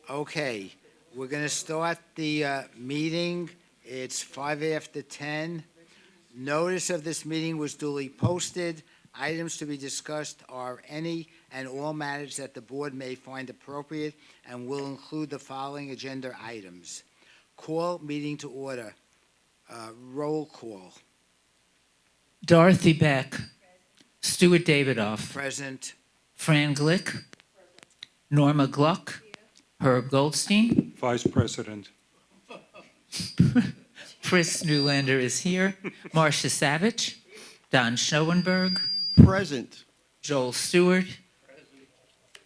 Okay, we're going to start the meeting. It's 5 after 10. Notice of this meeting was duly posted. Items to be discussed are any and all matters that the board may find appropriate and will include the following agenda items. Call meeting to order. Roll call. Dorothy Beck, Stuart Davidoff, Present. Fran Glick, Norma Gluck, Herb Goldstein, Vice President. Chris Newlander is here, Marcia Savage, Don Schoenberg, Present. Joel Stewart.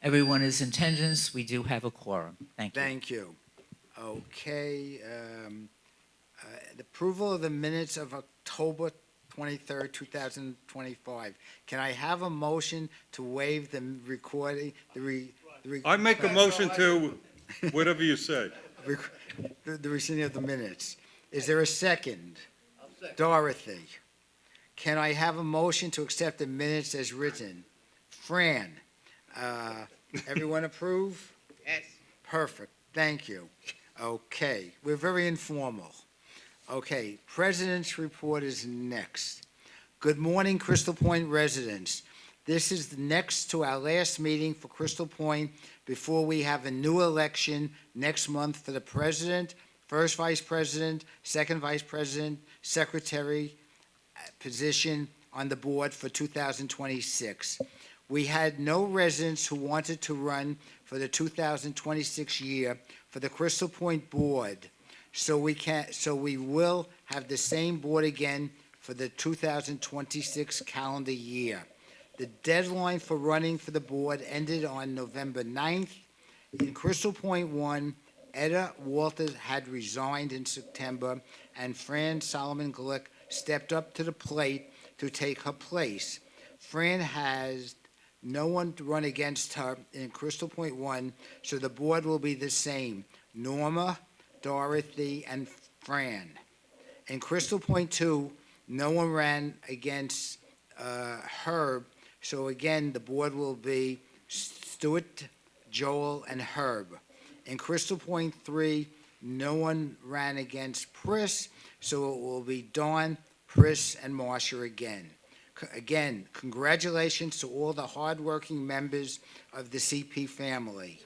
Everyone is in attendance. We do have a quorum. Thank you. Thank you. Okay. The approval of the minutes of October 23rd, 2025. Can I have a motion to waive the recording, I make a motion to, whatever you say. the rescinding of the minutes? Is there a second? Dorothy. Can I have a motion to accept the minutes as written? Fran. Everyone approve? Yes. Perfect. Thank you. Okay. We're very informal. Okay, President's report is next. Good morning, Crystal Point residents. This is next to our last meeting for Crystal Point before we have a new election next month for the president, first vice president, second vice president, secretary position on the board for 2026. We had no residents who wanted to run for the 2026 year for the Crystal Point board. So we will have the same board again for the 2026 calendar year. The deadline for running for the board ended on November 9th. In Crystal Point 1, Etta Walters had resigned in September, and Fran Solomon Glick stepped up to the plate to take her place. Fran has no one to run against her in Crystal Point 1, so the board will be the same. Norma, Dorothy, and Fran. In Crystal Point 2, no one ran against Herb, so again, the board will be Stuart, Joel, and Herb. In Crystal Point 3, no one ran against Pris, so it will be Dawn, Pris, and Marcia again. Again, congratulations to all the hardworking members of the CP family.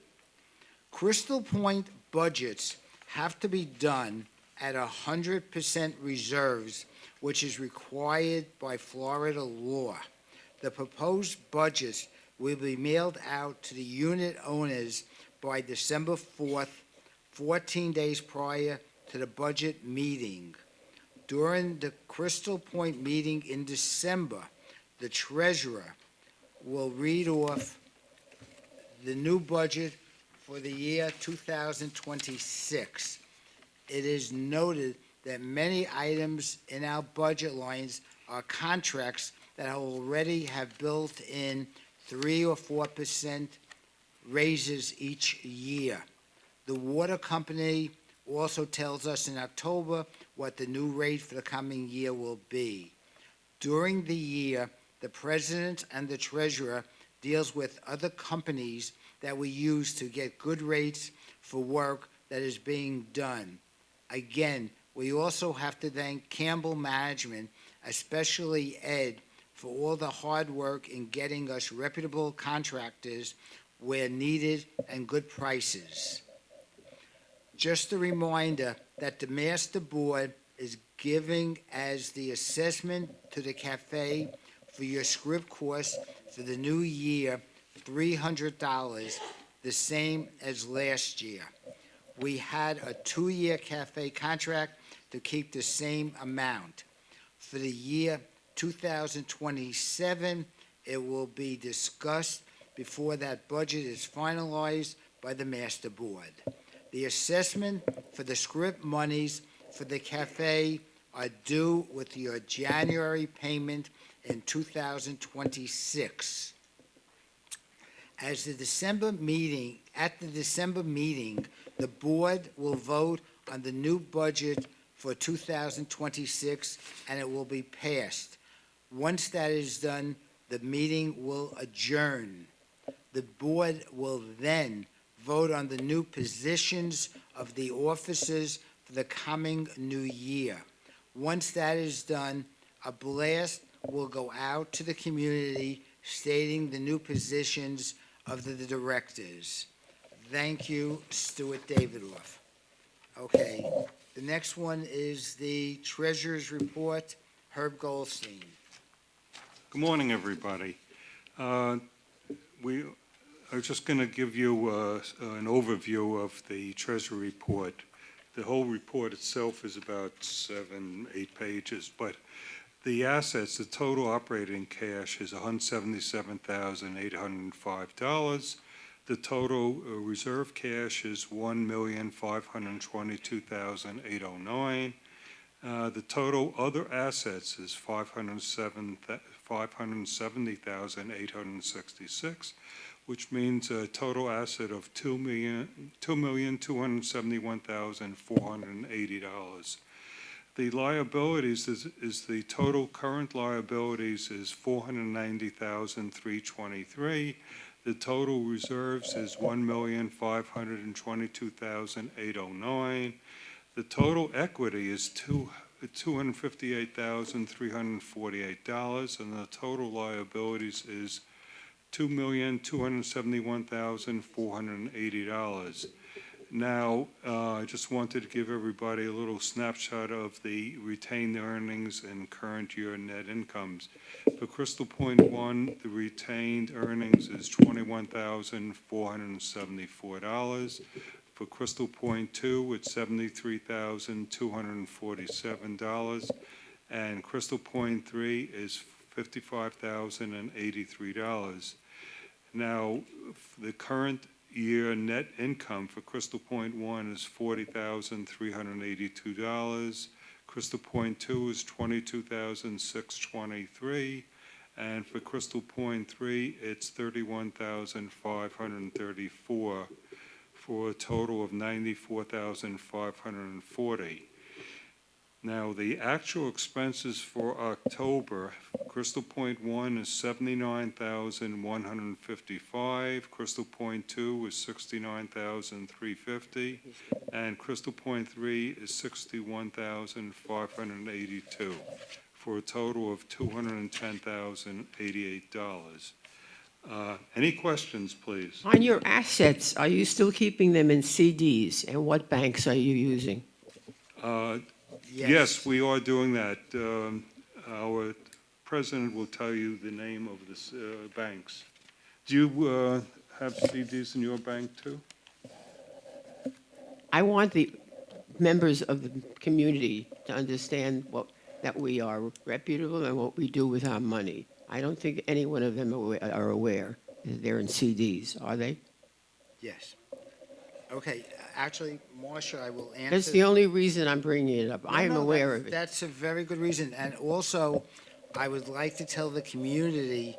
Crystal Point budgets have to be done at 100% reserves, which is required by Florida law. The proposed budgets will be mailed out to the unit owners by December 4th, 14 days prior to the budget meeting. During the Crystal Point meeting in December, the treasurer will read off the new budget for the year 2026. It is noted that many items in our budget lines are contracts that already have built in 3 or 4% raises each year. The water company also tells us in October what the new rate for the coming year will be. During the year, the president and the treasurer deals with other companies that we use to get good rates for work that is being done. Again, we also have to thank Campbell Management, especially Ed, for all the hard work in getting us reputable contractors where needed and good prices. Just a reminder that the master board is giving as the assessment to the cafe for your script course for the new year $300, the same as last year. We had a 2-year cafe contract to keep the same amount. For the year 2027, it will be discussed before that budget is finalized by the master board. The assessment for the script monies for the cafe are due with your January payment in 2026. At the December meeting, the board will vote on the new budget for 2026, and it will be passed. Once that is done, the meeting will adjourn. The board will then vote on the new positions of the officers for the coming new year. Once that is done, a blast will go out to the community stating the new positions of the directors. Thank you, Stuart Davidoff. Okay, the next one is the treasurer's report, Herb Goldstein. Good morning, everybody. I was just going to give you an overview of the Treasury report. The whole report itself is about 7-8 pages, but the assets, the total operating cash is $177,805. The total reserve cash is $1,522,809. The total other assets is $570,866, which means a total asset of $2,271,480. The liabilities is the total current liabilities is $490,323. The total reserves is $1,522,809. The total equity is $258,348, and the total liabilities is $2,271,480. Now, I just wanted to give everybody a little snapshot of the retained earnings and current year net incomes. For Crystal Point 1, the retained earnings is $21,474. For Crystal Point 2, it's $73,247, and Crystal Point 3 is $55,083. Now, the current year net income for Crystal Point 1 is $40,382. Crystal Point 2 is $22,623, and for Crystal Point 3, it's $31,534. For a total of $94,540. Now, the actual expenses for October, Crystal Point 1 is $79,155, Crystal Point 2 is $69,350, and Crystal Point 3 is $61,582, for a total of $210,088. Any questions, please? On your assets, are you still keeping them in CDs, and what banks are you using? Yes, we are doing that. Our president will tell you the name of the banks. Do you have CDs in your bank too? I want the members of the community to understand that we are reputable and what we do with our money. I don't think any one of them are aware that they're in CDs, are they? Yes. Okay, actually, Marcia, I will answer. That's the only reason I'm bringing it up. I am aware of it. That's a very good reason. And also, I would like to tell the community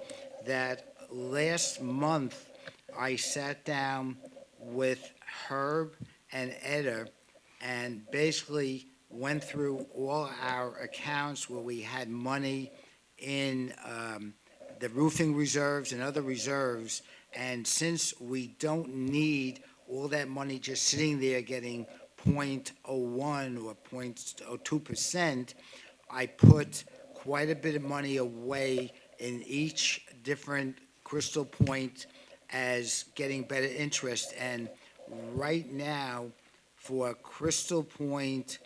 that last month, I sat down with Herb and Etta and basically went through all our accounts where we had money in the roofing reserves and other reserves. And since we don't need all that money just sitting there getting 0.01 or 0.02%, I put quite a bit of money away in each different Crystal Point as getting better interest. And right now, for Crystal Point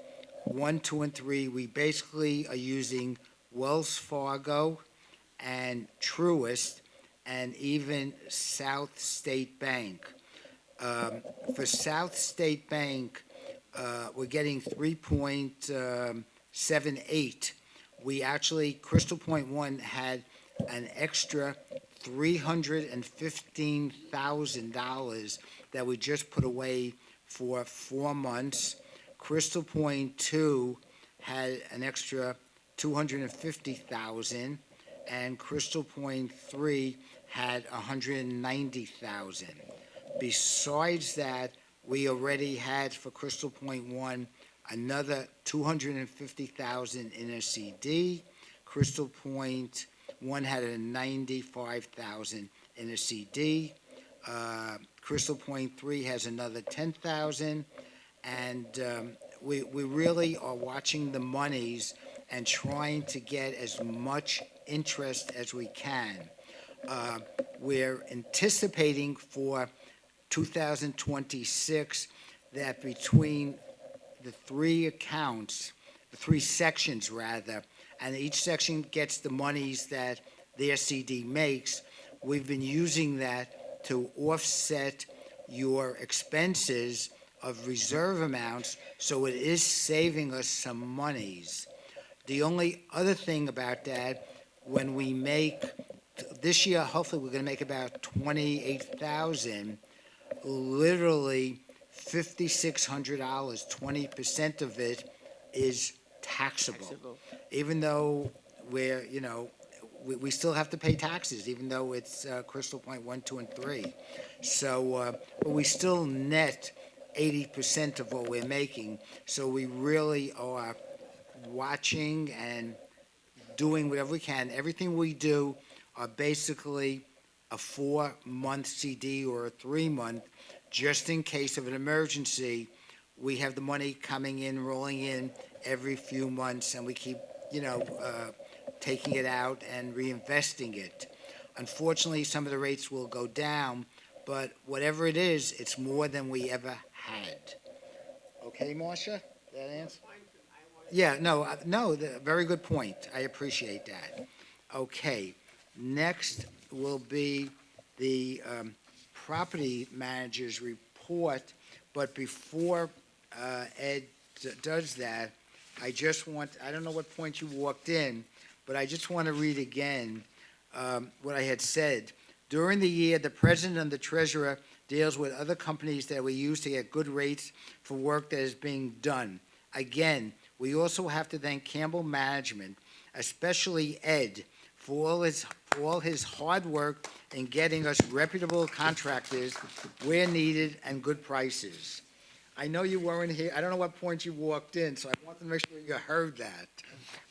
1, 2, and 3, we basically are using Wells Fargo and Truist and even South State Bank. For South State Bank, we're getting 3.78. We actually, Crystal Point 1 had an extra $315,000 that we just put away for 4 months. Crystal Point 2 had an extra $250,000, and Crystal Point 3 had $190,000. Besides that, we already had for Crystal Point 1 another $250,000 in a CD. Crystal Point 1 had a $95,000 in a CD. Crystal Point 3 has another 10,000. And we really are watching the monies and trying to get as much interest as we can. We're anticipating for 2026 that between the three accounts, the three sections rather, and each section gets the monies that their CD makes, we've been using that to offset your expenses of reserve amounts, so it is saving us some monies. The only other thing about that, when we make, this year, hopefully, we're gonna make about 28,000, literally $5,600, 20% of it is taxable. Taxable. Even though we're, we still have to pay taxes, even though it's Crystal Point 1, 2, and 3. So, but we still net 80% of what we're making, so we really are watching and doing whatever we can. Everything we do are basically a 4-month CD or a 3-month, just in case of an emergency. We have the money coming in, rolling in every few months, and we keep, taking it out and reinvesting it. Unfortunately, some of the rates will go down, but whatever it is, it's more than we ever had. Okay, Marcia? That answer? Yeah, no, very good point. I appreciate that. Okay, next will be the property manager's report, but before Ed does that, I don't know what point you walked in, but I just want to read again what I had said. During the year, the president and the treasurer deals with other companies that we use to get good rates for work that is being done. Again, we also have to thank Campbell Management, especially Ed, for all his hard work in getting us reputable contractors where needed and good prices. I know you weren't here. I don't know what point you walked in, so I want to make sure you heard that.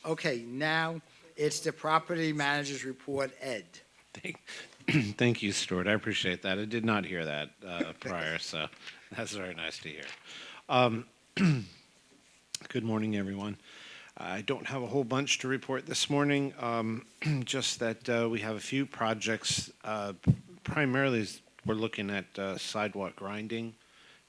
Okay, now it's the property manager's report, Ed. Thank you, Stuart. I appreciate that. I did not hear that prior, so that's very nice to hear. Good morning, everyone. I don't have a whole bunch to report this morning, just that we have a few projects. Primarily, we're looking at sidewalk grinding.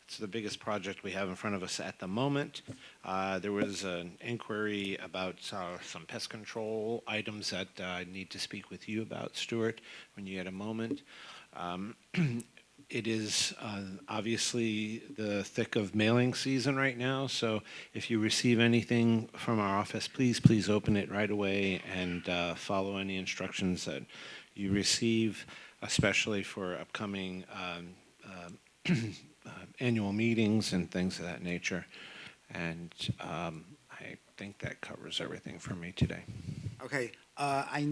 It's the biggest project we have in front of us at the moment. There was an inquiry about some pest control items that I need to speak with you about, Stuart, when you get a moment. It is obviously the thick of mailing season right now, so if you receive anything from our office, please open it right away and follow any instructions that you receive, especially for upcoming annual meetings and things of that nature. And I think that covers everything for me today. Okay, I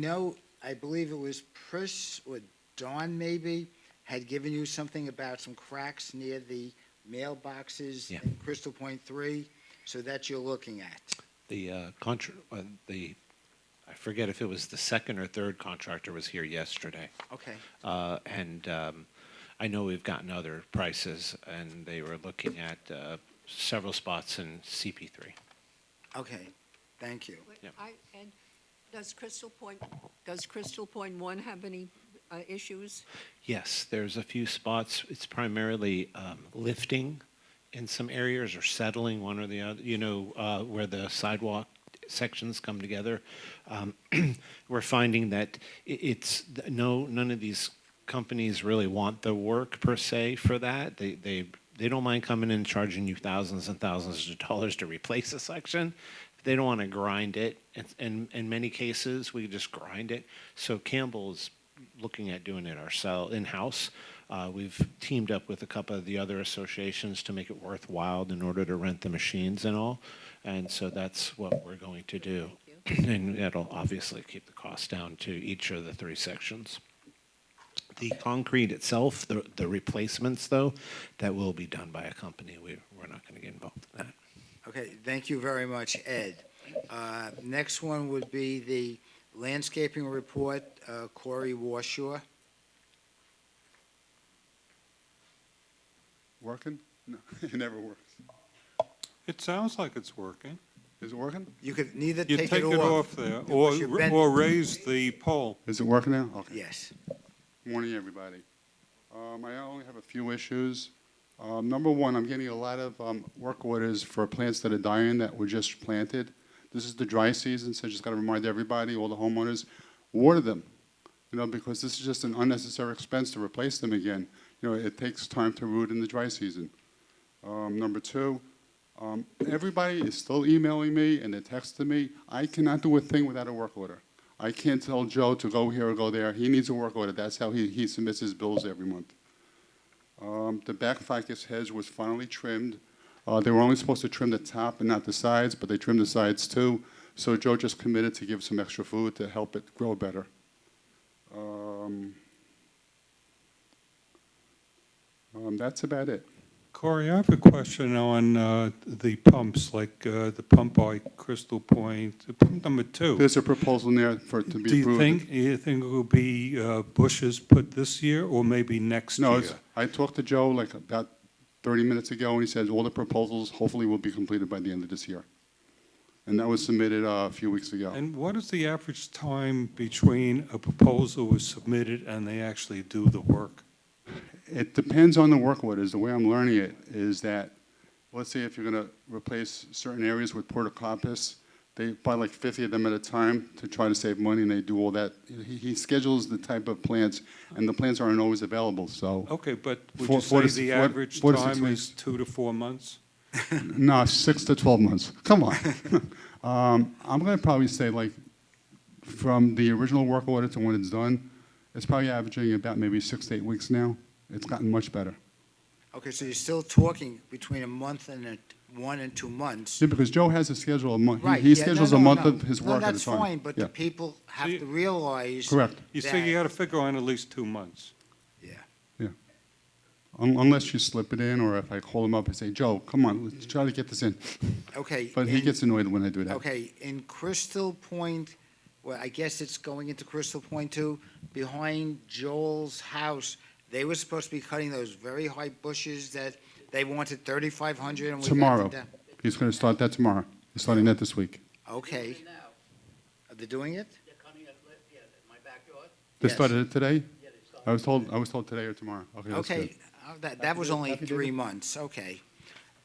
believe it was Chris or Dawn maybe, had given you something about some cracks near the mailboxes Yeah. in Crystal Point 3, so that you're looking at. I forget if it was the second or third contractor was here yesterday. Okay, And I know we've gotten other prices, and they were looking at several spots in CP3. okay, thank you. Yep. And does Crystal Point 1 have any issues? Yes, there's a few spots. It's primarily lifting in some areas or settling one or the other, where the sidewalk sections come together. We're finding that none of these companies really want the work per se for that. They don't mind coming in and charging you thousands and thousands of dollars to replace a section. They don't want to grind it. In many cases, we just grind it. So Campbell's looking at doing it ourselves in-house. We've teamed up with a couple of the other associations to make it worthwhile in order to rent the machines and all. And so that's what we're going to do. And that'll obviously keep the cost down to each of the three sections. The concrete itself, the replacements, though, that will be done by a company. We're not going to get involved in that. Okay, thank you very much, Ed. Next one would be the landscaping report, Corey Warshaw. working? No, it never works. It sounds like it's working. Is it working? You could neither You take take it it off. off there, because you're bent- or raise the pole. Is it working now? Okay. Yes. Morning, everybody. I only have a few issues. Number one, I'm getting a lot of work orders for plants that are dying that were just planted. This is the dry season, so I just got to remind everybody, all the homeowners, water them. Because this is just an unnecessary expense to replace them again. It takes time to root in the dry season. Number two, everybody is still emailing me and they're texting me. I cannot do a thing without a work order. I can't tell Joe to go here or go there. He needs a work order. That's how he submits his bills every month. The back ficus hedge was finally trimmed. They were only supposed to trim the top and not the sides, but they trimmed the sides too. So Joe just committed to give some extra food to help it grow better. That's about it. Corey, I have a question on the pumps, like the pump by Crystal Point, pump number 2. There's a proposal in there for it to be Do approved. you think it will be bushes put this year or maybe next No, year? I talked to Joe like about 30 minutes ago, and he said all the proposals hopefully will be completed by the end of this year. And that was submitted a few weeks ago. And what is the average time between a proposal was submitted and they actually do the work? It depends on the work orders. The way I'm learning it is that, let's say if you're going to replace certain areas with portacarpus, they buy like 50 of them at a time to try to save money, and they do all that. He schedules the type of plants, and the plants aren't always available, so. Okay, but would Four- you four say to- the four- average 4 to 6 time weeks. is 2 to 4 months? No, 6 to 12 months. Come on. I'm going to probably say like from the original work order to when it's done, it's probably averaging about maybe 6 to 8 weeks now. It's gotten much better. Okay, so you're still talking between a month and 1 and 2 months. Yeah, because Joe has a schedule a month. Right. He yeah, no, schedules no, a month no. of his No, work at a that's time. fine, but Yeah. the people have See- to realize. Correct. You say you that- got to figure on at least 2 months. Yeah. Unless you slip it in, or if I call him up and say, Joe, come on, let's try to get this in. Okay. But he in- gets annoyed when I do that. Okay, in Crystal Point, well, I guess it's going into Crystal Point too, behind Joel's house, they were supposed to be cutting those very high bushes that they wanted 3,500 and we got Tomorrow. them down. He's going to start that tomorrow. He's starting that this week. Okay. Are they doing it? They're cutting it, yeah, in my backyard. They Yes. started it today? Yeah, they started. I was told today or tomorrow. Okay, that's Okay, good. that was only Happy 3 David? months, okay.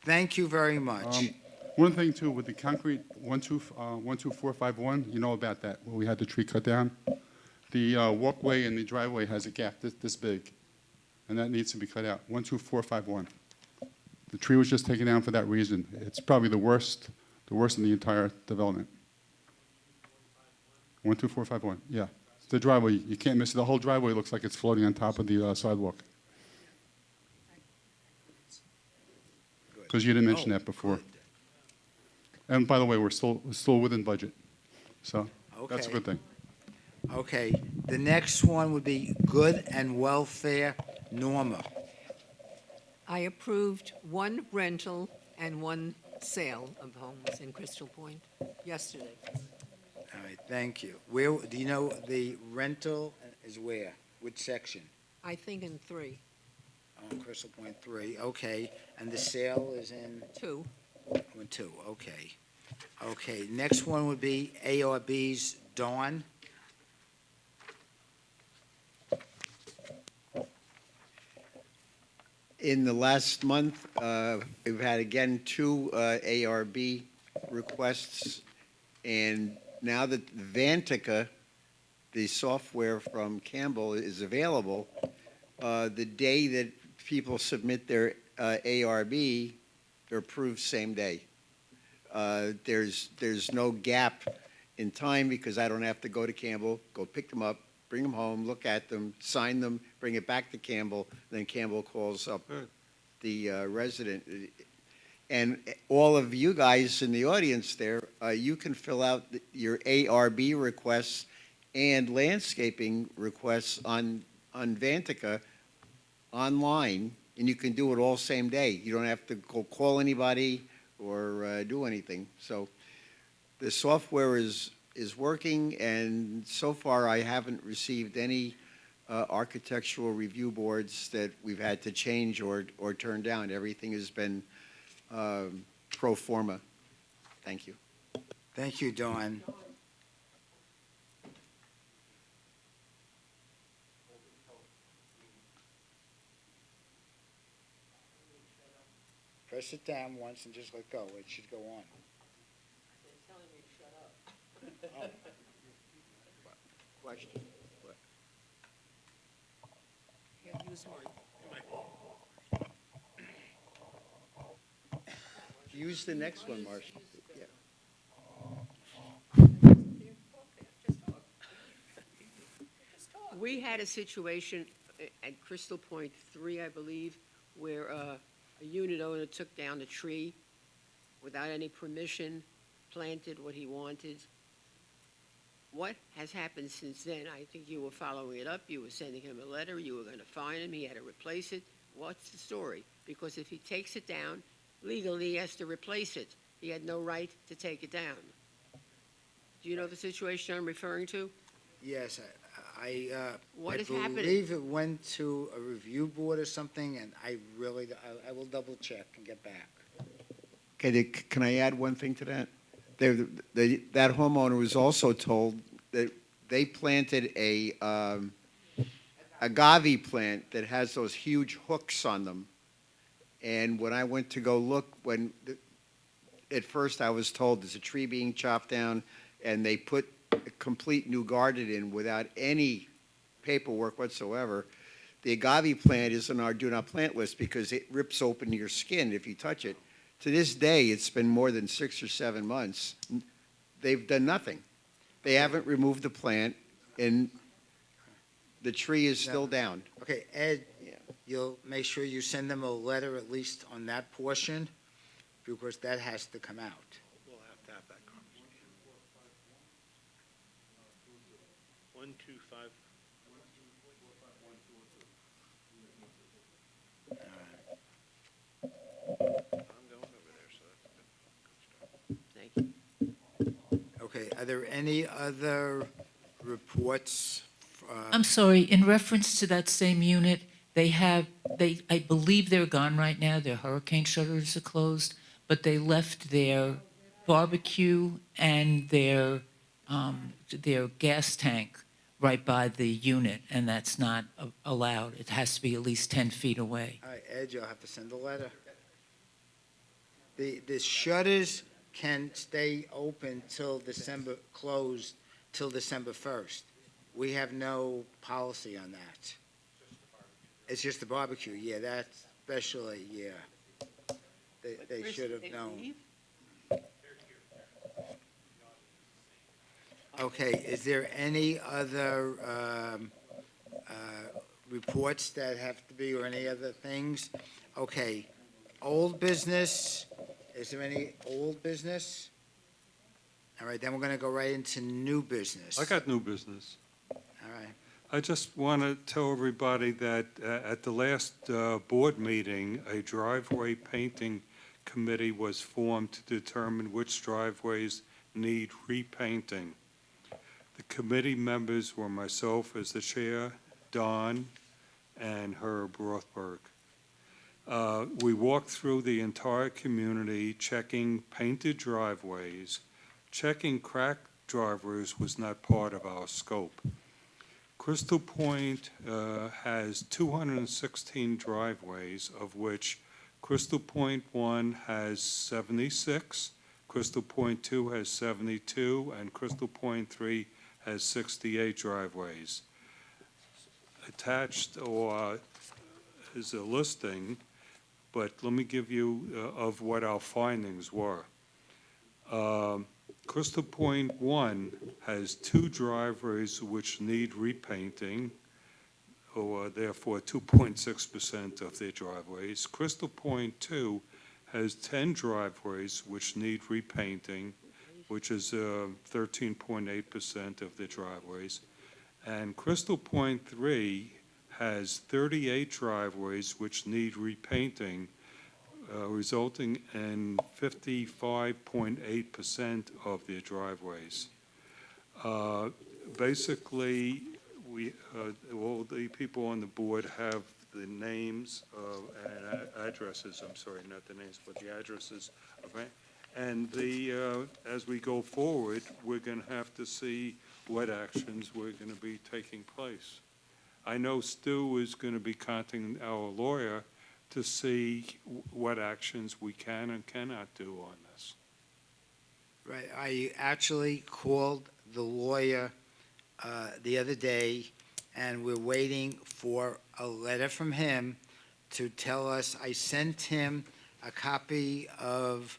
Thank you very much. One thing too, with the concrete 12451, you know about that, where we had the tree cut down? The walkway and the driveway has a gap this big, and that needs to be cut out, 12451. The tree was just taken down for that reason. It's probably the worst in the entire development. 12451, yeah. It's the driveway, you can't miss it. The whole driveway looks like it's floating on top of the sidewalk. Because you didn't mention Oh, that before. good. And by the way, we're still within budget. So that's a Okay. good thing. Okay, the next one would be Good and Welfare, Norma. I approved 1 rental and 1 sale of homes in Crystal Point yesterday. All right, thank you. Where, do you know the rental is where? Which section? I think in 3, Oh, Crystal Point 3, okay. And the sale is in 2. 2, okay. Okay, next one would be ARB's Dawn. In the last month, we've had again 2 ARB requests, and now that Vantica, the software from Campbell, is available, the day that people submit their ARB, they're approved same day. There's no gap in time because I don't have to go to Campbell, go pick them up, bring them home, look at them, sign them, bring it back to Campbell, then Campbell calls up Good. the resident. And all of you guys in the audience there, you can fill out your ARB requests and landscaping requests on Vantica online, and you can do it all same day. You don't have to go call anybody or do anything. So the software is working, and so far I haven't received any architectural review boards that we've had to change or turn down. Everything has been pro forma. Thank you. Thank you, Dawn. Press it down once and just let go. It should go on. Question. Here, use mine. Use the next one, Marcia. Yeah. We had a situation at Crystal Point 3, I believe, where a unit owner took down a tree without any permission, planted what he wanted. What has happened since then? I think you were following it up, you were sending him a letter, you were going to fine him, he had to replace it. What's the story? Because if he takes it down, legally he has to replace it. He had no right to take it down. Do you know the situation I'm referring to? Yes, What I is happening? believe it went to a review board or something, and I will double check and get back. Okay, can I add one thing to that? That homeowner was also told that they planted a agave plant that has those huge hooks on them. And when I went to go look, at first I was told there's a tree being chopped down, and they put a complete new garden in without any paperwork whatsoever. The agave plant is on our do not plant list because it rips open your skin if you touch it. To this day, it's been more than 6 or 7 months. They've done nothing. They haven't removed the plant, and the tree is still down. Okay, Ed, Yeah. you'll make sure you send them a letter at least on that portion, because that has to come out. We'll have to have that conversation. 125. I'm going over there, so that's good. Thank you. Okay, are there any other reports? I'm sorry, in reference to that same unit, I believe they're gone right now, their hurricane shutters are closed, but they left their barbecue and their gas tank right by the unit, and that's not allowed. It has to be at least 10 feet away. All right, Ed, you'll have to send a letter. The shutters can stay open till December, closed till December 1st. We have no policy on that. It's just the barbecue, yeah, that's especially, yeah. They should have known. Okay, is there any other reports that have to be, or any other things? Okay, old business, is there any old business? All right, then we're gonna go right into new business. I got new business. All right, I just want to tell everybody that at the last board meeting, a driveway painting committee was formed to determine which driveways need repainting. The committee members were myself as the chair, Don, and Herb Rothberg. We walked through the entire community checking painted driveways. Checking cracked driveways was not part of our scope. Crystal Point has 216 driveways, of which Crystal Point 1 has 76, Crystal Point 2 has 72, and Crystal Point 3 has 68 driveways. Attached or is a listing, but let me give you of what our findings were. Crystal Point 1 has 2 driveways which need repainting, or therefore 2.6% of their driveways. Crystal Point 2 has 10 driveways which need repainting, which is 13.8% of their driveways. And Crystal Point 3 has 38 driveways which need repainting, resulting in 55.8% of their driveways. Basically, all the people on the board have the names and addresses, I'm sorry, not the names, but the addresses of, and as we go forward, we're going to have to see what actions we're going to be taking place. I know Stu is going to be contacting our lawyer to see what actions we can and cannot do on this. Right, I actually called the lawyer the other day, and we're waiting for a letter from him to tell us. I sent him a copy of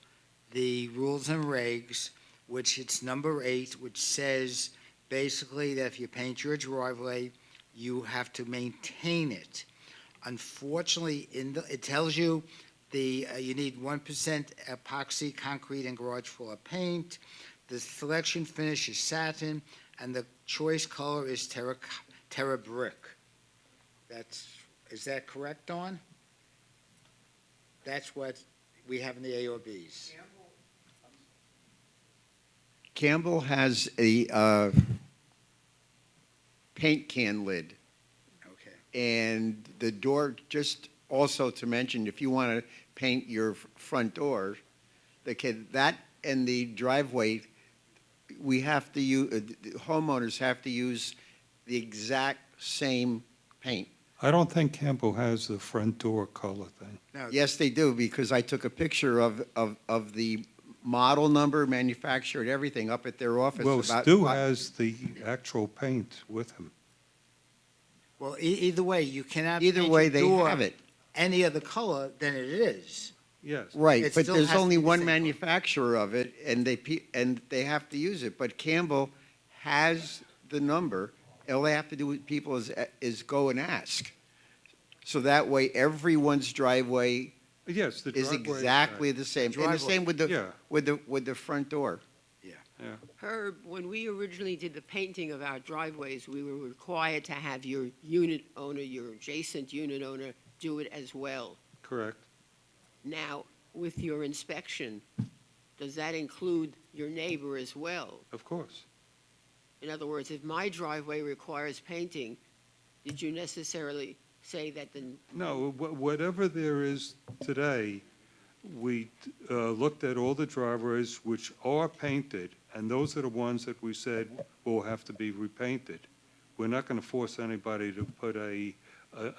the rules and regs, which it's number 8, which says basically that if you paint your driveway, you have to maintain it. Unfortunately, it tells you you need 1% epoxy, concrete, and garage floor paint. The selection finish is satin, and the choice color is terra brick. Is that correct, Dawn? That's what we have in the AOBs. Campbell has a paint can lid. Okay. And the door, just also to mention, if you want to paint your front door, that and the driveway, we have to use, homeowners have to use the exact same paint. I don't think Campbell has the front door color thing. No, Yes, they do, because I took a picture of the model number, manufacturer, and everything up at their office. Well, about- Stu has the actual paint with him. well, either way, you cannot Either paint way, your they door have it. any other color than it is. Yes. Right, It but still there's has to only be the one same color. manufacturer of it, and they have to use it. But Campbell has the number. All they have to do with people is go and ask. So that way, everyone's driveway Yes, the is driveway. exactly the same. And the Driveway. same with Yeah. the front door. Herb, when we originally did the painting of our driveways, we were required to have your unit owner, your adjacent unit owner, do it as well. Correct. Now, with your inspection, does that include your neighbor as well? Of course. In other words, if my driveway requires painting, did you necessarily say that the, No, whatever there is today, we looked at all the driveways which are painted, and those are the ones that we said will have to be repainted. We're not going to force anybody to put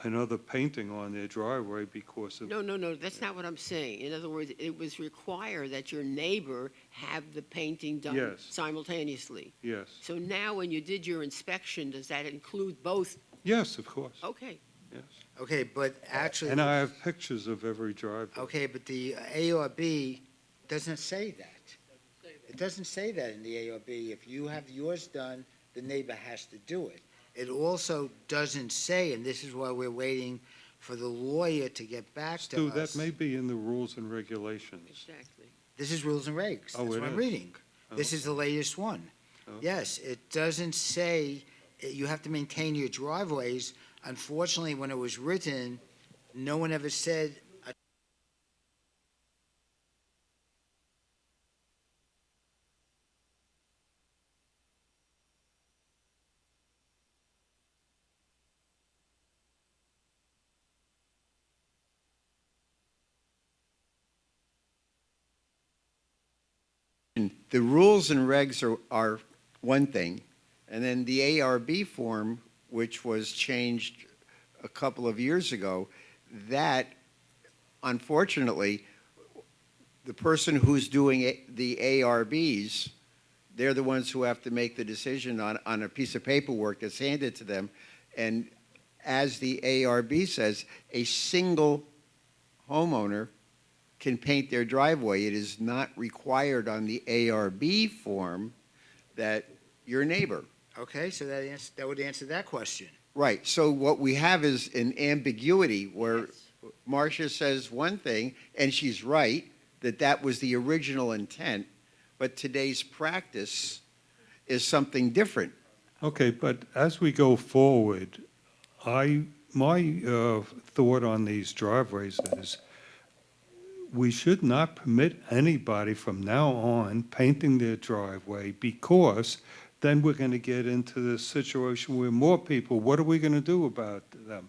another painting on their driveway because of. no, that's not what I'm saying. In other words, it was required that your neighbor have the painting done Yes. simultaneously. Yes, So now, when you did your inspection, does that include both? yes, of course, Okay, yes. Okay, but actually. And I have pictures of every driveway. Okay, but the ARB doesn't say that. It doesn't say that in the ARB. If you have yours done, the neighbor has to do it. It also doesn't say, and this is why we're waiting for the lawyer to get back to Stu, us. that may be in the rules and regulations. exactly. This is rules and regs. Oh, That's it what I'm is? reading. Oh. This is the latest one. Oh. Yes, it doesn't say you have to maintain your driveways. Unfortunately, when it was written, no one ever said The rules and regs are one thing, and then the ARB form, which was changed a couple of years ago, that, unfortunately, the person who's doing the ARBs, they're the ones who have to make the decision on a piece of paperwork that's handed to them. And as the ARB says, a single homeowner can paint their driveway. It is not required on the ARB form that your neighbor. okay, so that would answer that question. Right, so what we have is an ambiguity where Marcia says one thing, and she's right, that was the original intent, but today's practice is something different. Okay, but as we go forward, my thought on these driveways is we should not permit anybody from now on painting their driveway because then we're going to get into this situation where more people, what are we going to do about them?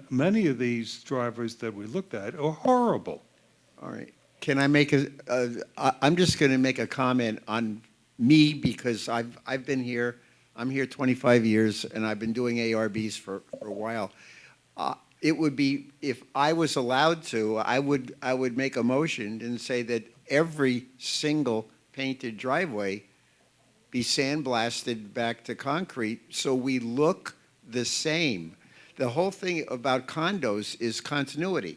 Many of these drivers that we looked at are horrible. All right. Can I make I'm just going to make a comment on me because I've been here, I'm here 25 years, and I've been doing ARBs for a while. It would be, if I was allowed to, I would make a motion and say that every single painted driveway be sandblasted back to concrete so we look the same. The whole thing about condos is continuity,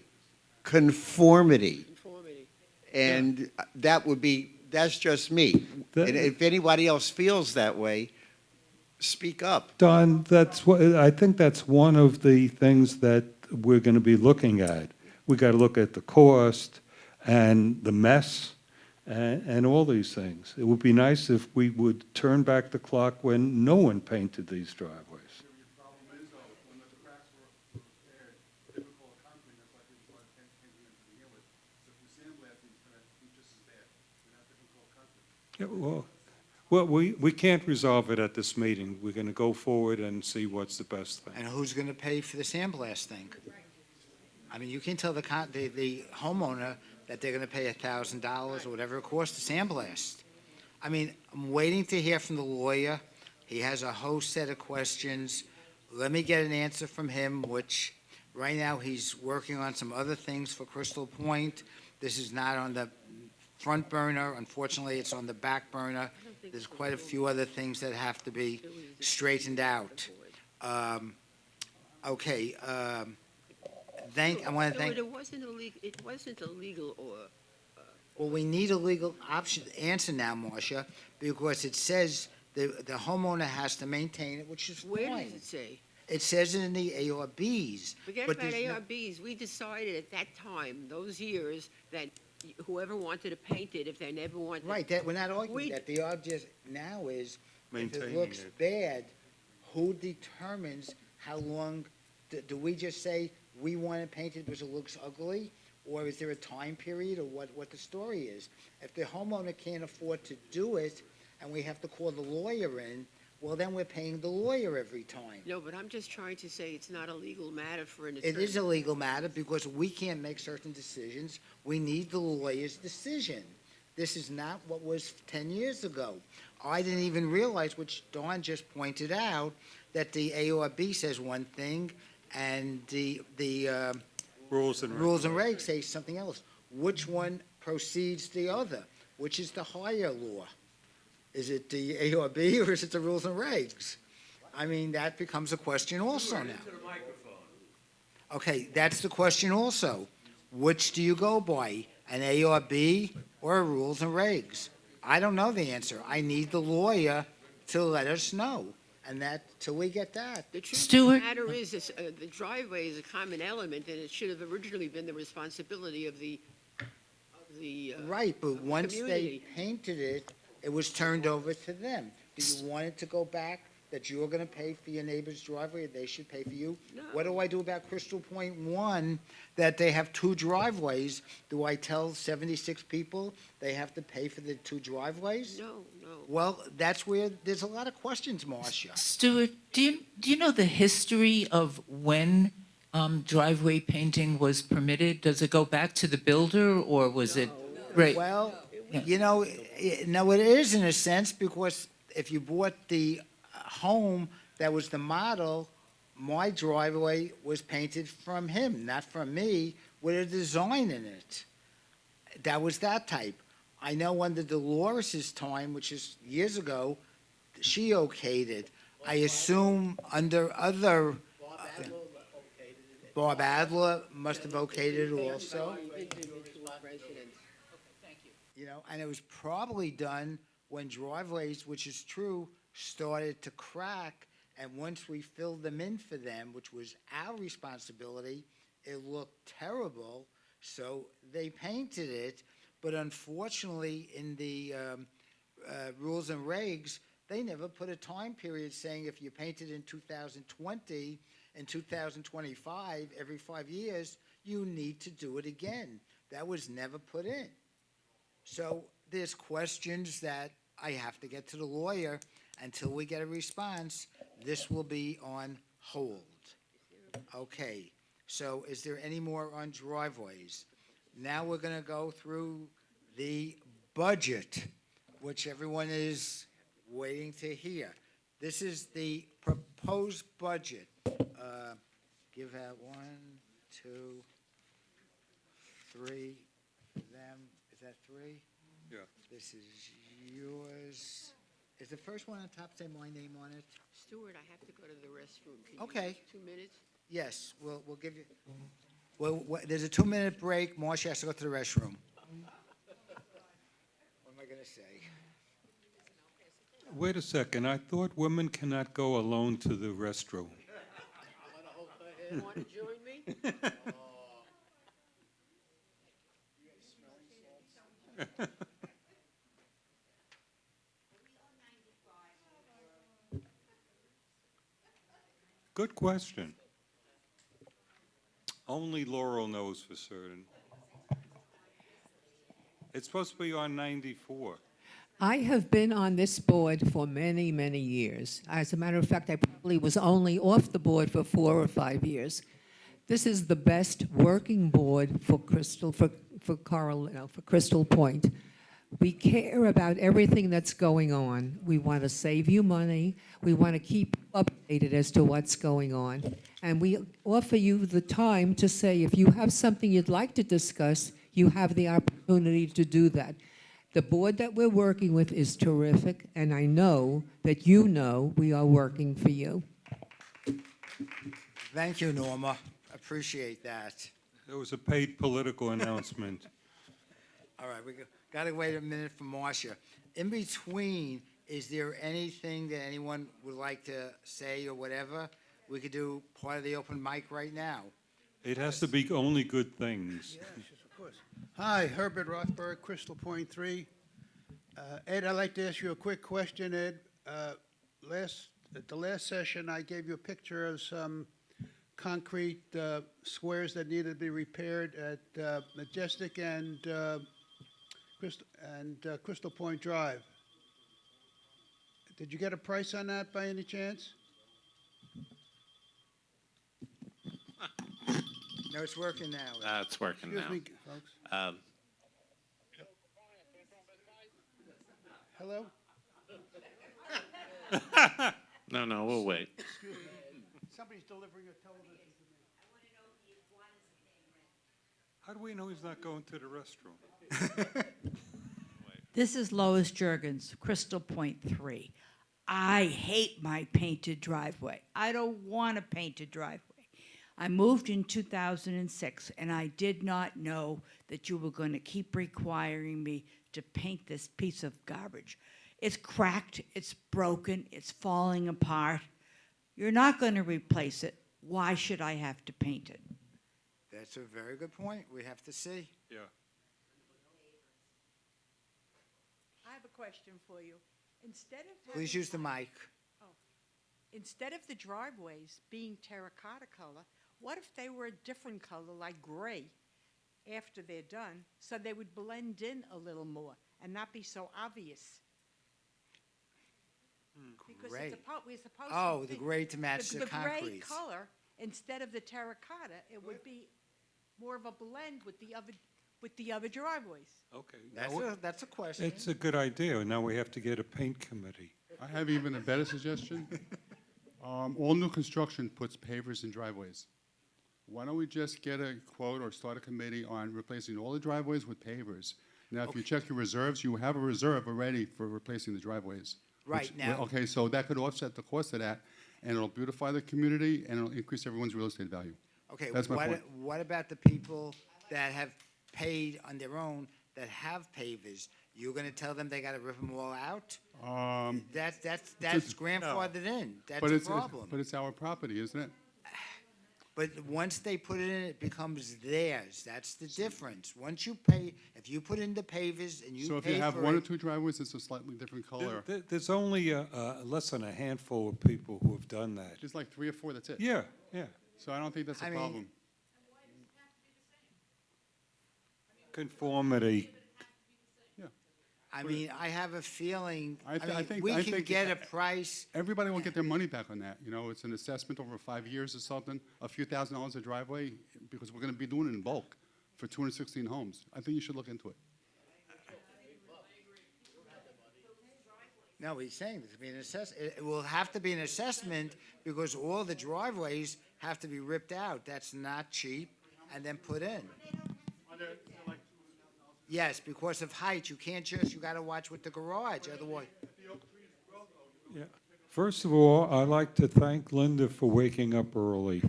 conformity. Conformity. And that's just me. That- And if anybody else feels that way, speak up. Don, I think that's one of the things that we're going to be looking at. We got to look at the cost and the mess and all these things. It would be nice if we would turn back the clock when no one painted these driveways. The problem is, though, when the cracks were repaired, they would call it concrete, that's why people started painting them to begin with. So if we sandblast, it's gonna be just as bad. We'd have to call concrete. Yeah, well, we can't resolve it at this meeting. We're going to go forward and see what's the best thing. And who's going to pay for the sandblasting? I mean, you can tell the homeowner that they're going to pay $1,000 or whatever it costs to sandblast. I mean, I'm waiting to hear from the lawyer. He has a whole set of questions. Let me get an answer from him, which right now he's working on some other things for Crystal Point. This is not on the front burner. Unfortunately, it's on the back burner. There's quite a few other things that have to be straightened out. Okay, I want to thank, It wasn't illegal or, well, we need a legal answer now, Marcia, because it says the homeowner has to maintain it, which is where fine. does it say? It says it in the ARBs. Forget But about there's no- ARBs. We decided at that time, those years, that whoever wanted to paint it, if they never wanted. Right, that, we're not arguing We- that. The object now is, if Maintaining it looks it. bad, who determines how long, do we just say, we want it painted because it looks ugly? Or is there a time period, or what the story is? If the homeowner can't afford to do it, and we have to call the lawyer in, well, then we're paying the lawyer every time. No, but I'm just trying to say it's not a legal matter for an attorney. It is a legal matter because we can't make certain decisions. We need the lawyer's decision. This is not what was 10 years ago. I didn't even realize, which Dawn just pointed out, that the ARB says one thing and the Rules and rules and regs say something else. Which one proceeds the other? Which is the higher law? Is it the ARB or is it the rules and regs? I mean, that becomes a question also now. Okay, that's the question also. Which do you go by, an ARB or a rules and regs? I don't know the answer. I need the lawyer to let us know, and till we get that. The truth of Stuart? the matter is, the driveway is a common element, and it should have originally been the responsibility of the Right, but once they community. painted it, it was turned over to them. Do you want it to go back, that you're gonna pay for your neighbor's driveway, they should pay for you? No. What do I do about Crystal Point 1, that they have 2 driveways? Do I tell 76 people they have to pay for the 2 driveways? No. Well, that's where, there's a lot of questions, Marcia. Stuart, do you know the history of when driveway painting was permitted? Does it go back to the builder, or was it? Right. Well, Yeah. no, it is in a sense, because if you bought the home that was the model, my driveway was painted from him, not from me, with a design in it. That was that type. I know under Dolores's time, which is years ago, she okayed it. I assume under other, Bob Adler must have okayed it also. You know, and it was probably done when driveways, which is true, started to crack, and once we filled them in for them, which was our responsibility, it looked terrible, so they painted it, but unfortunately, in the rules and regs, they never put a time period saying if you painted in 2020, in 2025, every 5 years, you need to do it again. That was never put in. So there's questions that I have to get to the lawyer, Until we get a response, this will be on hold. Okay, so is there any more on driveways? Now we're gonna go through the budget, which everyone is waiting to hear. This is the proposed budget. Give out 1, 2, 3, them, is that 3? Yeah. This is yours. Is the first one on top say my name on it? Stuart, I have to go to the restroom. Can you Okay. wait 2 minutes? Yes, we'll give you, well, there's a 2-minute break. Marcia has to go to the restroom. What am I gonna say? Wait a second, I thought women cannot go alone to the restroom. You want to join me? Good question. Only Laurel knows for certain. It's supposed to be on 94. I have been on this board for many, many years. As a matter of fact, I probably was only off the board for 4 or 5 years. This is the best working board for Crystal Point. We care about everything that's going on. We want to save you money. We want to keep you updated as to what's going on. And we offer you the time to say if you have something you'd like to discuss, you have the opportunity to do that. The board that we're working with is terrific, and I know that you know we are working for you. Thank you, Norma. Appreciate that. It was a paid political announcement. All right, gotta wait a minute for Marcia. In between, is there anything that anyone would like to say or whatever? We could do part of the open mic right now. It has to be only good things. Yes, of course. Hi, Herbert Rothberg, Crystal Point 3. Ed, I'd like to ask you a quick question, Ed. At the last session, I gave you a picture of some concrete squares that needed to be repaired at Majestic and Crystal Point Drive. Did you get a price on that by any chance? No, it's working now. It's working Excuse now. me, folks. Hello? No, we'll wait. Excuse me. Somebody's delivering a television to me. How do we know he's not going to the restroom? This is Lois Jurgens, Crystal Point 3. I hate my painted driveway. I don't want a painted driveway. I moved in 2006, and I did not know that you were going to keep requiring me to paint this piece of garbage. It's cracked, it's broken, it's falling apart. You're not going to replace it. Why should I have to paint it? That's a very good point. We have to see. Yeah. I have a question for you. Instead of Please use the mic. Instead of the driveways being terracotta color, what if they were a different color, like gray, after they're done, so they would blend in a little more and not be so obvious? Because Gray. we're supposed to. Oh, the think- gray to match the The gray concrete. color, instead of the terracotta, it would be more of a blend with the other driveways. Okay. That's a question. It's a good idea. Now we have to get a paint committee. I have even a better suggestion. All new construction puts pavers in driveways. Why don't we just get a quote or start a committee on replacing all the driveways with pavers? Now, if you check your reserves, you have a reserve already for replacing the driveways. Right, now- Okay, so that could offset the cost of that, and it'll beautify the community, and it'll increase everyone's real estate value. Okay, That's my point. what about the people that have paid on their own that have pavers? You're gonna tell them they gotta rip them all out? That's grandfathered in. That's But a it's, problem. but it's our property, isn't it? But once they put it in, it becomes theirs. That's the difference. Once you pay, if you put in the pavers and you So if you pay have for one or it, two driveways, it's a slightly different color. There's only less than a handful of people who have done that. Just like 3 or 4, that's it. Yeah, yeah. So I don't think that's I a mean- problem. Conformity. I mean, I have a feeling, I th- I mean, think- we I can think- get a price. Everybody will get their money back on that, you know, it's an assessment over 5 years or something, a few $1,000s a driveway, because we're gonna be doing it in bulk for 216 homes. I think you should look into it. No, he's saying there's to be an it will have to be an assessment because all the driveways have to be ripped out. That's not cheap, and then put in. Yes, because of height, you can't you gotta watch with the garage, otherwise. Yeah. First of all, I'd like to thank Linda for waking up early.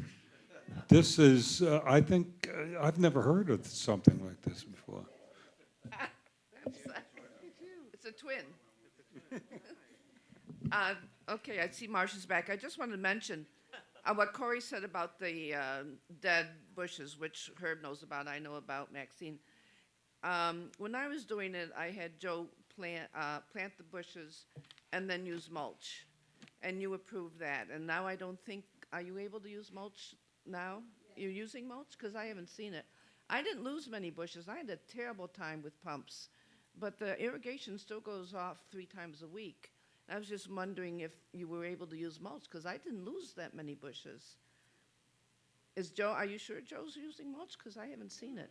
This is, I think, I've never heard of something like this before. It's a twin. Okay, I see Marcia's back. I just wanted to mention what Corey said about the dead bushes, which Herb knows about, I know about, Maxine. When I was doing it, I had Joe plant the bushes and then use mulch. And you approved that. And now I don't think, are you able to use mulch now? You're using mulch? Because I haven't seen it. I didn't lose many bushes. I had a terrible time with pumps. But the irrigation still goes off 3 times a week. I was just wondering if you were able to use mulch, because I didn't lose that many bushes. Are you sure Joe's using mulch? Because I haven't seen it.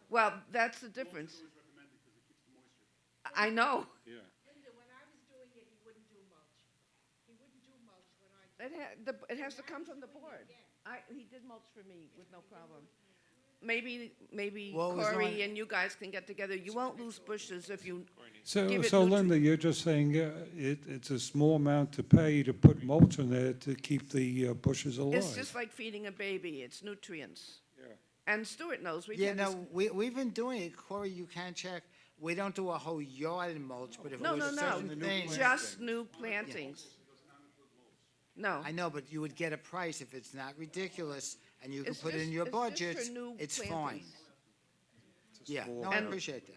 Well, that's the difference. I know. Yeah. Linda, when I was doing it, he wouldn't do mulch. He wouldn't do mulch when I. It has to come from the board. He did mulch for me with no problem. Maybe What was Corey on- and you guys can get together. You won't lose bushes if you So, give it so nutri- Linda, you're just saying it's a small amount to pay to put mulch in there to keep the bushes alive? It's just like feeding a baby. It's nutrients. Yeah. And Stuart knows. Yeah, no, we've been doing it, Corey, you can check. We don't do a whole yard in mulch, but if it No, was no, no. certain things. Just new plantings. No. I know, but you would get a price if it's not ridiculous, and you can It's put it in just- your it's just for budget, new it's fine. plantings. Yeah, no, I And- appreciate that.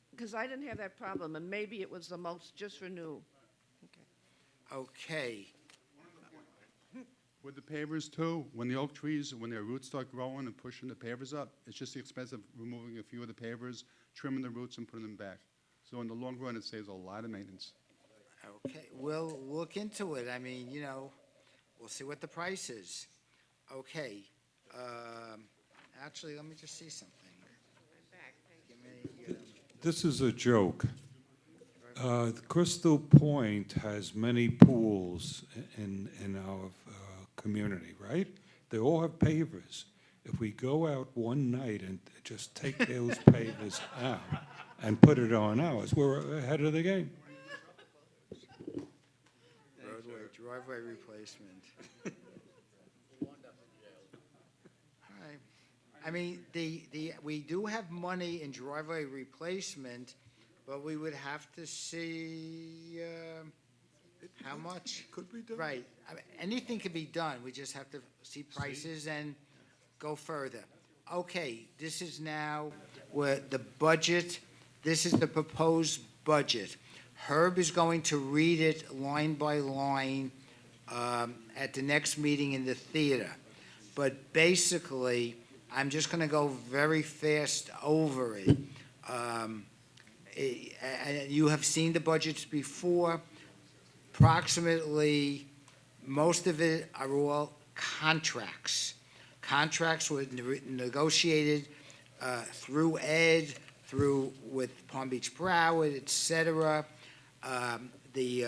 Because I didn't have that problem, and maybe it was the mulch just for new. Okay, With the pavers too, when the oak trees, when their roots start growing and pushing the pavers up, it's just the expense of removing a few of the pavers, trimming the roots and putting them back. So in the long run, it saves a lot of maintenance. okay, we'll look into it, I mean, you know, we'll see what the price is. Okay, actually, let me just see something. Give me, This is a joke. Crystal Point has many pools in our community, right? They all have pavers. If we go out one night and just take those pavers out and put it on ours, we're ahead of the game. roadway, driveway replacement. Alright. I mean, we do have money in driveway replacement, but we would have to see, how much. Could be done. Right, I mean, anything can be done, we just have to see prices and go further. Okay, this is now where the budget, this is the proposed budget. Herb is going to read it line by line at the next meeting in the theater. But basically, I'm just gonna go very fast over it. You have seen the budgets before. Approximately, most of it are all contracts. Contracts were negotiated through Ed, with Palm Beach Broward, et cetera. The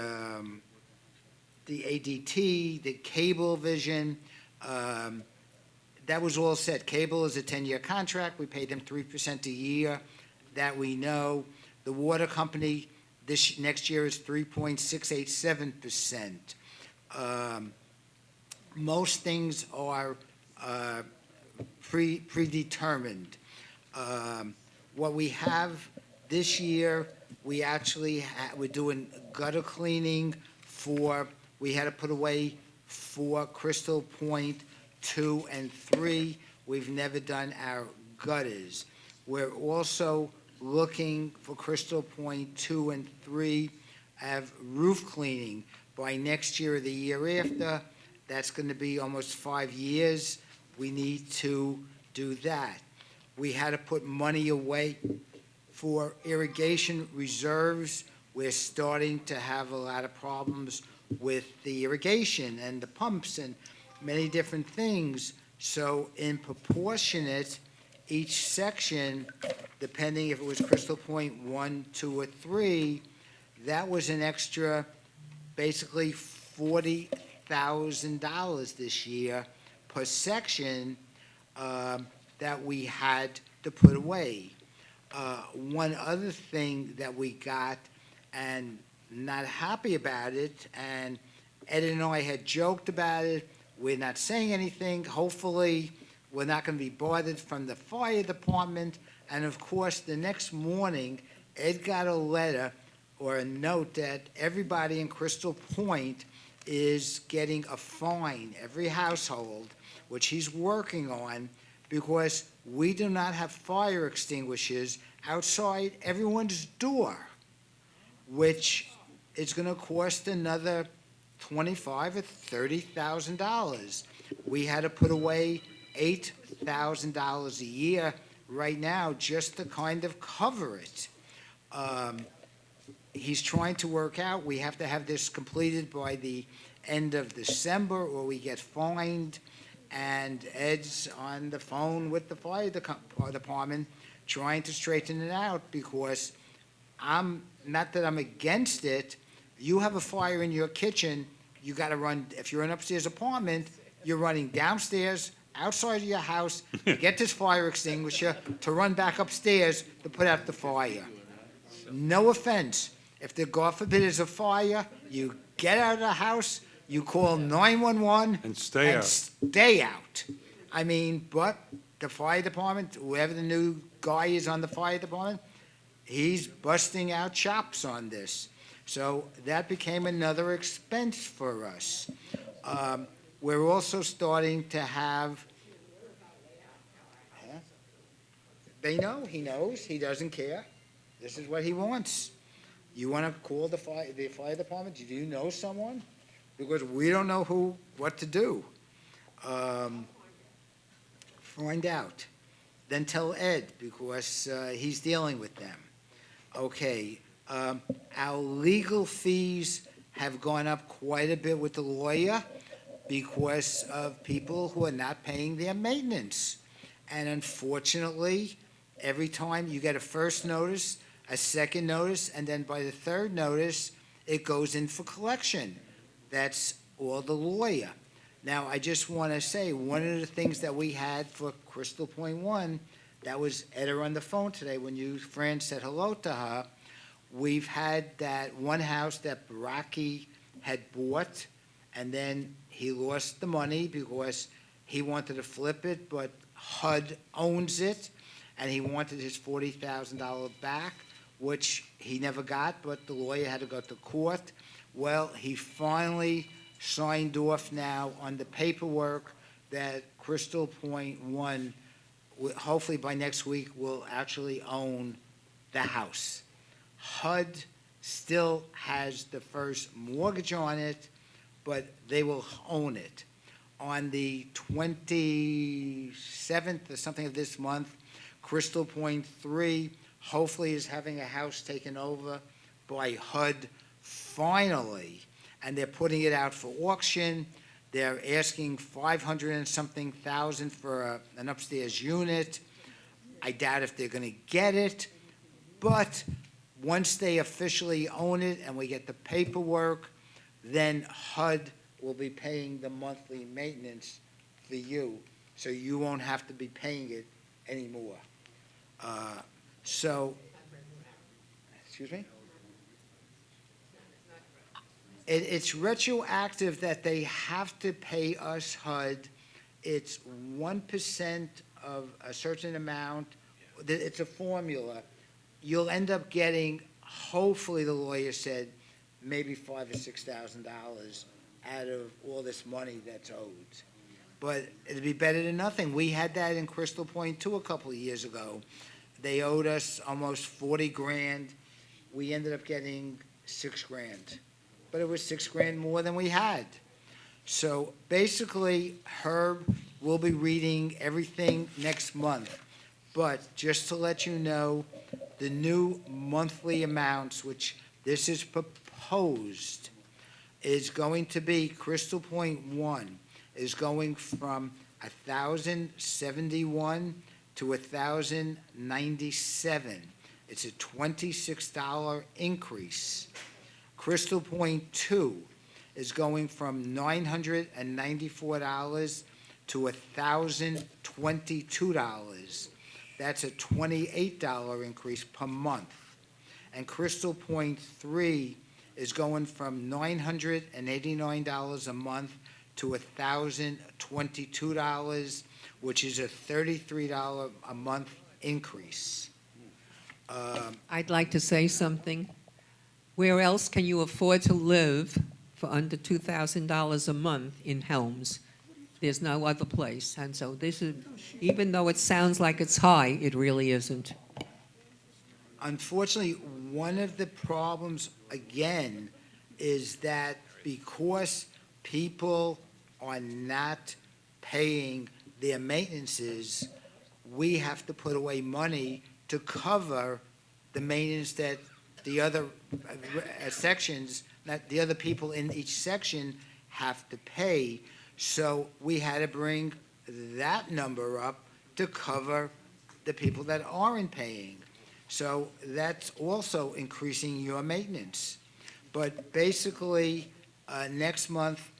ADT, the Cablevision, that was all set. Cable is a 10-year contract. We pay them 3% a year. That we know. The water company, next year is 3.687%. Most things are predetermined. What we have this year, we actually, we're doing gutter cleaning we had to put away for Crystal Point 2 and 3. We've never done our gutters. We're also looking for Crystal Point 2 and 3, have roof cleaning by next year or the year after. That's going to be almost 5 years. We need to do that. We had to put money away For irrigation reserves, we're starting to have a lot of problems with the irrigation and the pumps and many different things. So in proportionate, each section, depending if it was Crystal Point 1, 2, or 3, that was an extra, basically $40,000 this year per section that we had to put away. One other thing that we got, and not happy about it, and Ed and I had joked about it, we're not saying anything, hopefully, we're not gonna be bothered from the fire department, and of course, the next morning, Ed got a letter or a note that everybody in Crystal Point is getting a fine, every household, which he's working on, because we do not have fire extinguishers outside everyone's door, which is gonna cost another $25,000 or $30,000. We had to put away $8,000 a year right now just to kind of cover it. He's trying to work out, we have to have this completed by the end of December or we get fined. And Ed's on the phone with the fire department trying to straighten it out, because not that I'm against it, you have a fire in your kitchen, you gotta run, if you're in an upstairs apartment, you're running downstairs, outside of your house, to get this fire extinguisher, to run back upstairs to put out the fire. No offense, if there, God forbid, is a fire, you get out of the house, you call 911. And stay out. Stay out. I mean, but the fire department, whoever the new guy is on the fire department, he's busting out chops on this. So that became another expense for us. We're also starting to have, they know, he knows, he doesn't care. This is what he wants. You want to call the fire department? Do you know someone? Because we don't know what to do. Find out. Then tell Ed, because he's dealing with them. Okay, our legal fees have gone up quite a bit with the lawyer because of people who are not paying their maintenance. And unfortunately, every time you get a first notice, a second notice, and then by the third notice, it goes in for collection. That's all the lawyer. Now, I just want to say, one of the things that we had for Crystal Point 1, that was Ed on the phone today when you, Fran, said hello to her. We've had that one house that Baraki had bought, and then he lost the money because he wanted to flip it, but HUD owns it, and he wanted his $40,000 back, which he never got, but the lawyer had to go to court. Well, he finally signed off now on the paperwork that Crystal Point 1, hopefully by next week, will actually own the house. HUD still has the first mortgage on it, but they will own it. On the 27th or something of this month, Crystal Point 3 hopefully is having a house taken over by HUD finally, and they're putting it out for auction. They're asking 500 and something thousand for an upstairs unit. I doubt if they're going to get it, but once they officially own it and we get the paperwork, then HUD will be paying the monthly maintenance for you, so you won't have to be paying it anymore. Excuse me? It's retroactive that they have to pay us, HUD. It's 1% of a certain amount. It's a formula. You'll end up getting, hopefully, the lawyer said, maybe $5,000 or $6,000 out of all this money that's owed. But it'd be better than nothing. We had that in Crystal Point 2 a couple of years ago. They owed us almost 40 grand. We ended up getting 6 grand. But it was 6 grand more than we had. So basically, Herb will be reading everything next month. But just to let you know, the new monthly amounts, which this is proposed, is going to be, Crystal Point 1 is going from 1,071 to 1,097. It's a $26 increase. Crystal Point 2 is going from $994 to $1,022. That's a $28 increase per month. And Crystal Point 3 is going from $989 a month to $1,022, which is a $33 a month increase. I'd like to say something. Where else can you afford to live for under $2,000 a month in Helms? There's no other place. And so this is, even though it sounds like it's high, it really isn't. Unfortunately, one of the problems, again, is that because people are not paying their maintenances, we have to put away money to cover the maintenance that the other sections, that the other people in each section have to pay. So we had to bring that number up to cover the people that aren't paying. So that's also increasing your maintenance. But basically, next month,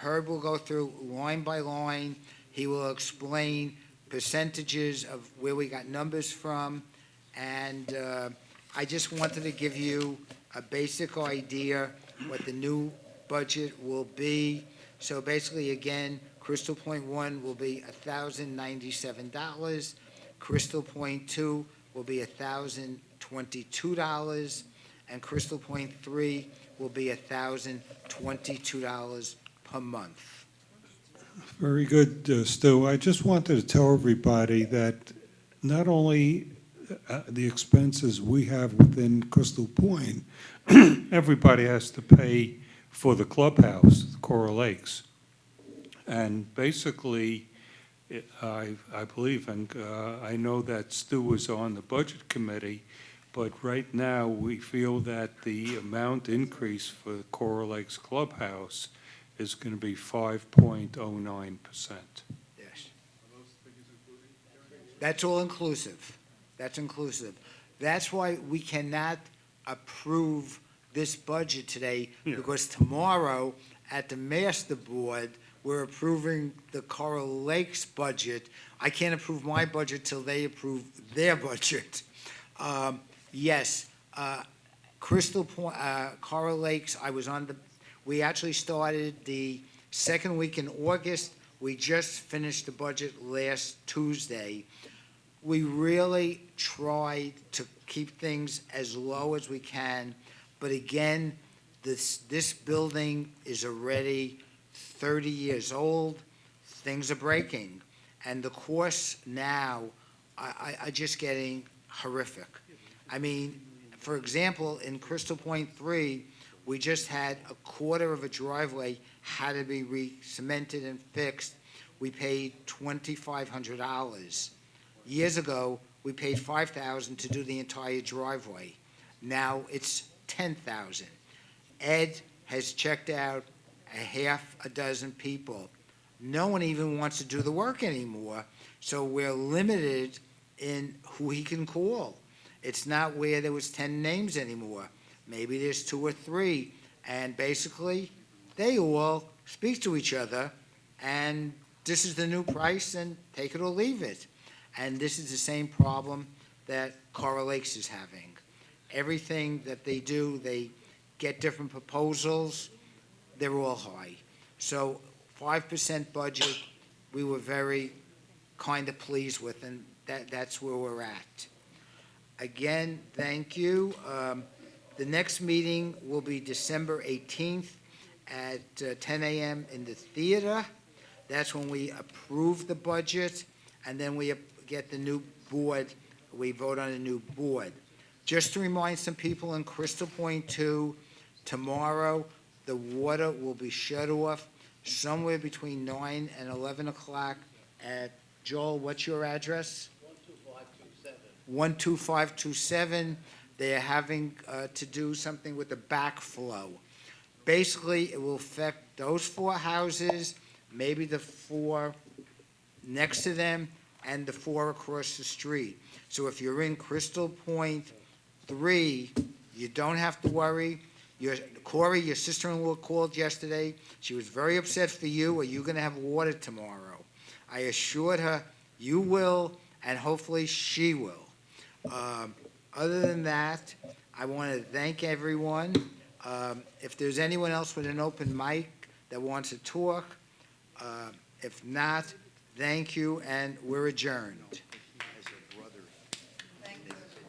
Herb will go through line by line. He will explain percentages of where we got numbers from. And I just wanted to give you a basic idea what the new budget will be. So basically, again, Crystal Point 1 will be $1,097. Crystal Point 2 will be $1,022, and Crystal Point 3 will be $1,022 per month. Very good, Stu. I just wanted to tell everybody that not only the expenses we have within Crystal Point, everybody has to pay for the clubhouse, the Coral Lakes. And basically, I believe, and I know that Stu was on the budget committee, but right now we feel that the amount increase for the Coral Lakes Clubhouse is going to be 5.09%. Yes. That's all inclusive. That's inclusive. That's why we cannot approve this budget today, because tomorrow at the master board, we're approving the Coral Lakes budget. I can't approve my budget till they approve their budget. Yes, Crystal Point, Coral Lakes, we actually started the second week in August. We just finished the budget last Tuesday. We really tried to keep things as low as we can, but again, this building is already 30 years old. Things are breaking, and the costs now are just getting horrific. I mean, for example, in Crystal Point 3, we just had a quarter of a driveway had to be re-cemented and fixed. We paid $2,500. Years ago, we paid $5,000 to do the entire driveway. Now it's $10,000. Ed has checked out a half a dozen people. No one even wants to do the work anymore, so we're limited in who he can call. It's not where there was 10 names anymore. Maybe there's 2 or 3, and basically, they all speak to each other, and this is the new price, and take it or leave it. And this is the same problem that Coral Lakes is having. Everything that they do, they get different proposals, they're all high. So 5% budget, we were very kind of pleased with, and that's where we're at. Again, thank you. The next meeting will be December 18th at 10 a.m. in the theater. That's when we approve the budget, and then we get the new board, we vote on a new board. Just to remind some people in Crystal Point 2, tomorrow, the water will be shut off somewhere between 9 and 11 o'clock at, Joel, what's your address? 12527. 12527. They are having to do something with the backflow. Basically, it will affect those 4 houses, maybe the 4 next to them, and the 4 across the street. So if you're in Crystal Point 3, you don't have to worry. Corey, your sister-in-law called yesterday. She was very upset for you. Are you going to have water tomorrow? I assured her you will, and hopefully she will. Other than that, I want to thank everyone. If there's anyone else with an open mic that wants to talk, if not, thank you, and we're adjourned.